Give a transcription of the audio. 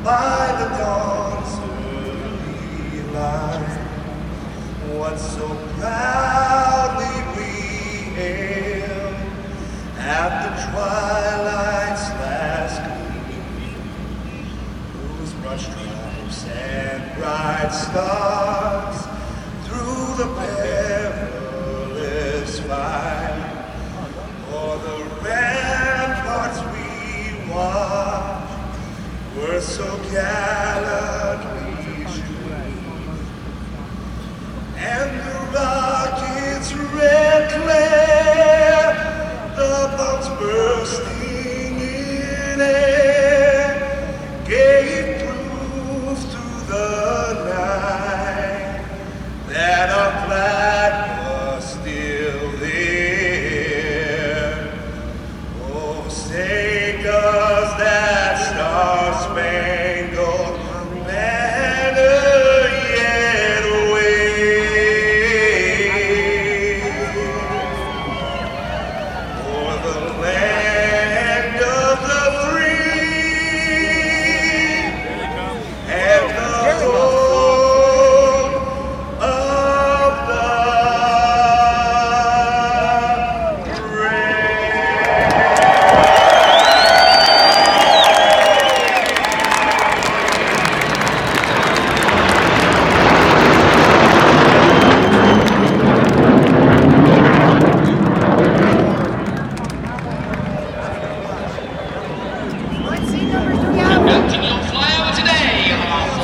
by the dawn's early light. What so proudly we hailed at the twilight's last gleam, whose broad stripes and bright stars through the perilous fight, o'er the ramparts we watched, were so gallantly strewn, and the